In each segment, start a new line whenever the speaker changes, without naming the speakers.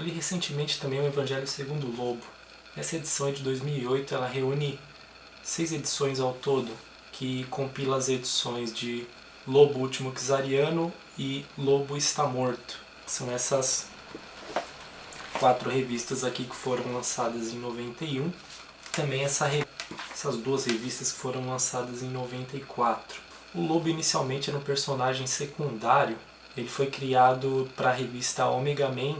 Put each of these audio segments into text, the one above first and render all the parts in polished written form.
li recentemente também o Evangelho segundo o Lobo. Essa edição é de 2008, ela reúne 6 edições ao todo, que compila as edições de Lobo Último Czariano e Lobo Está Morto. São essas 4 revistas aqui que foram lançadas em 91. Também essas 2 revistas que foram lançadas em 94. O Lobo inicialmente era um personagem secundário. Ele foi criado para a revista Omega Man,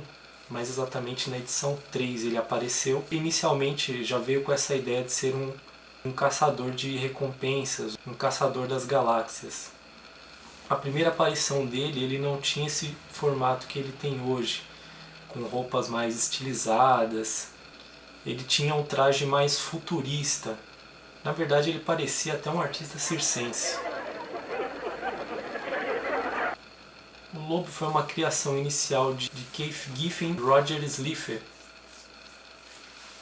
mais exatamente na edição 3 ele apareceu. Inicialmente já veio com essa ideia de ser um caçador de recompensas, um caçador das galáxias. A primeira aparição dele, ele não tinha esse formato que ele tem hoje, com roupas mais estilizadas. Ele tinha um traje mais futurista. Na verdade, ele parecia até um artista circense. O Lobo foi uma criação inicial de Keith Giffen e Roger Slifer.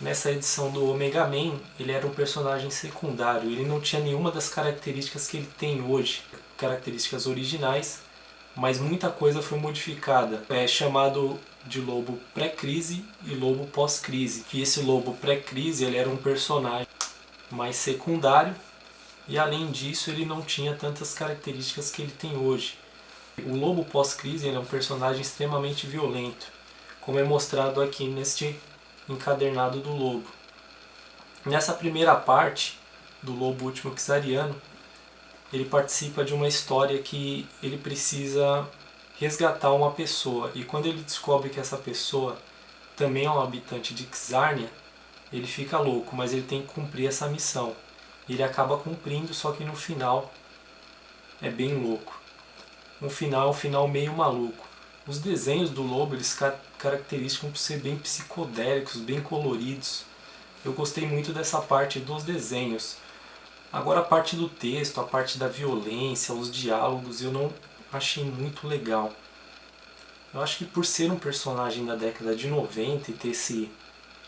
Nessa edição do Omega Man, ele era um personagem secundário. Ele não tinha nenhuma das características que ele tem hoje, características originais, mas muita coisa foi modificada. É chamado de Lobo pré-crise e Lobo pós-crise. E esse Lobo pré-crise, ele era um personagem mais secundário, e além disso ele não tinha tantas características que ele tem hoje. O Lobo pós-crise é um personagem extremamente violento, como é mostrado aqui neste encadernado do Lobo. Nessa primeira parte do Lobo Último Czariano, ele participa de uma história que ele precisa resgatar uma pessoa, e quando ele descobre que essa pessoa também é um habitante de Czarnia, ele fica louco, mas ele tem que cumprir essa missão. Ele acaba cumprindo, só que no final é bem louco. Um final meio maluco. Os desenhos do Lobo, eles caracterizam por ser bem psicodélicos, bem coloridos. Eu gostei muito dessa parte dos desenhos. Agora a parte do texto, a parte da violência, os diálogos, eu não achei muito legal. Eu acho que por ser um personagem da década de 90 e ter esse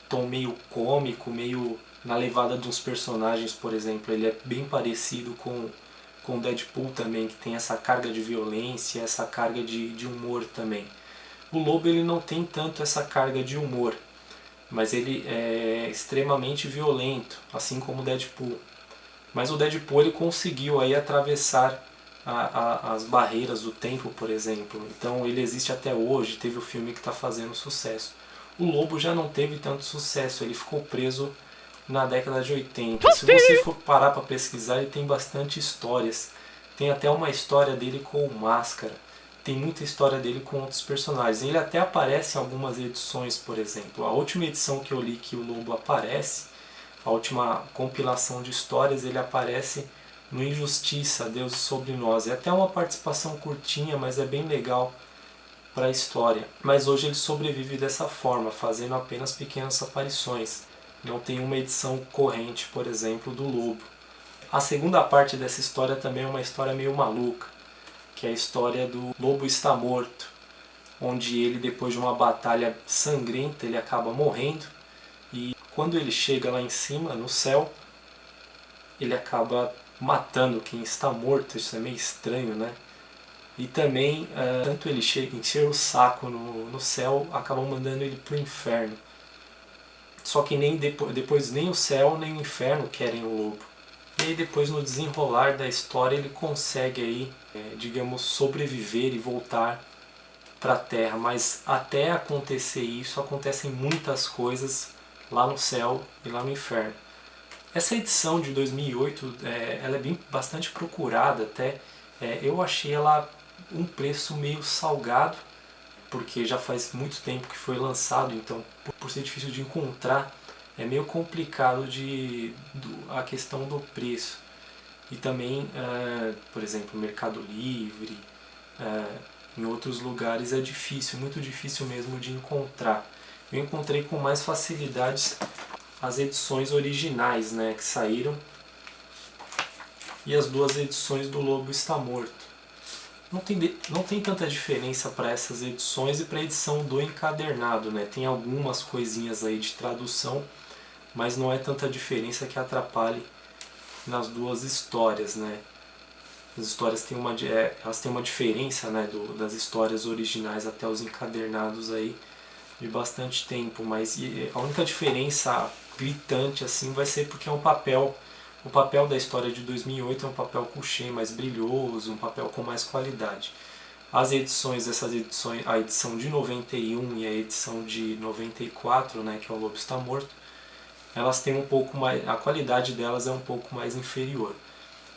tom meio cômico, meio na levada de uns personagens, por exemplo, ele é bem parecido com o Deadpool também, que tem essa carga de violência, essa carga de humor também. O Lobo ele não tem tanto essa carga de humor, mas ele é extremamente violento, assim como o Deadpool. Mas o Deadpool ele conseguiu aí atravessar as barreiras do tempo, por exemplo. Então ele existe até hoje, teve o filme que está fazendo sucesso. O Lobo já não teve tanto sucesso, ele ficou preso na década de 80. Se você for parar para pesquisar, ele tem bastante histórias. Tem até uma história dele com o Máscara. Tem muita história dele com outros personagens. Ele até aparece em algumas edições, por exemplo. A última edição que eu li que o Lobo aparece, a última compilação de histórias, ele aparece no Injustiça, Deus sobre Nós. É até uma participação curtinha, mas é bem legal para a história. Mas hoje ele sobrevive dessa forma, fazendo apenas pequenas aparições. Não tem uma edição corrente, por exemplo, do Lobo. A segunda parte dessa história também é uma história meio maluca, que é a história do Lobo Está Morto, onde ele, depois de uma batalha sangrenta, ele acaba morrendo, e quando ele chega lá em cima, no céu, ele acaba matando quem está morto. Isso é meio estranho, né? E também, tanto ele encher o saco no céu, acabam mandando ele para o inferno. Só que nem depois nem o céu nem o inferno querem o Lobo. E aí depois, no desenrolar da história, ele consegue aí, digamos, sobreviver e voltar para a Terra. Mas até acontecer isso, acontecem muitas coisas lá no céu e lá no inferno. Essa edição de 2008, ela é bastante procurada até. Eu achei ela um preço meio salgado, porque já faz muito tempo que foi lançado, então por ser difícil de encontrar, é meio complicado a questão do preço. E também, por exemplo, Mercado Livre, em outros lugares é difícil, muito difícil mesmo de encontrar. Eu encontrei com mais facilidades as edições originais, né, que saíram, e as 2 edições do Lobo Está Morto. Não tem tanta diferença para essas edições e para a edição do encadernado, né? Tem algumas coisinhas aí de tradução, mas não é tanta diferença que atrapalhe nas 2 histórias, né? As histórias têm elas têm uma diferença, né, das histórias originais até os encadernados aí, de bastante tempo, mas a única diferença gritante assim vai ser porque é um papel. O papel da história de 2008 é um papel couché mais brilhoso, um papel com mais qualidade. As edições, a edição de 91 e a edição de 94, né, que é o Lobo Está Morto, elas têm um pouco mais, a qualidade delas é um pouco mais inferior.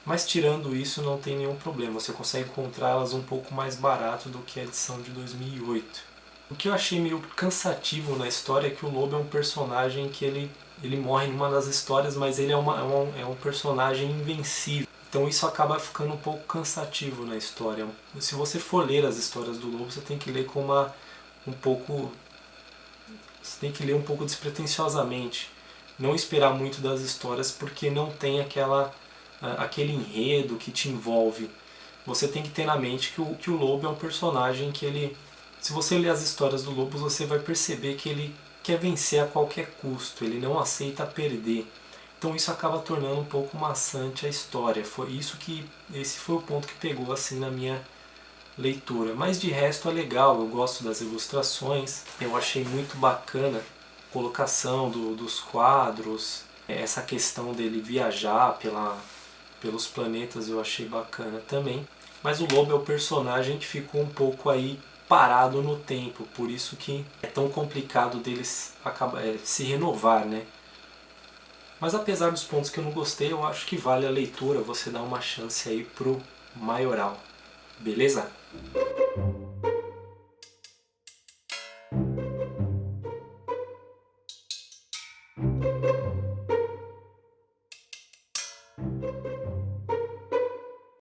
Mas tirando isso não tem nenhum problema, você consegue encontrar elas um pouco mais barato do que a edição de 2008. O que eu achei meio cansativo na história é que o Lobo é um personagem que ele morre numa das histórias, mas ele é um personagem invencível. Então isso acaba ficando um pouco cansativo na história. Se você for ler as histórias do Lobo, você tem que ler com você tem que ler um pouco despretensiosamente. Não esperar muito das histórias porque não tem aquele enredo que te envolve. Você tem que ter na mente que o Lobo é um personagem que ele... Se você ler as histórias do Lobo, você vai perceber que ele quer vencer a qualquer custo, ele não aceita perder. Então isso acaba tornando um pouco maçante a história. Esse foi o ponto que pegou assim na minha leitura. Mas de resto é legal, eu gosto das ilustrações, eu achei muito bacana a colocação dos quadros, essa questão dele viajar pelos planetas eu achei bacana também. Mas o Lobo é o personagem que ficou um pouco aí parado no tempo, por isso que é tão complicado deles se renovar, né? Mas apesar dos pontos que eu não gostei, eu acho que vale a leitura, você dar uma chance aí pro Maioral. Beleza?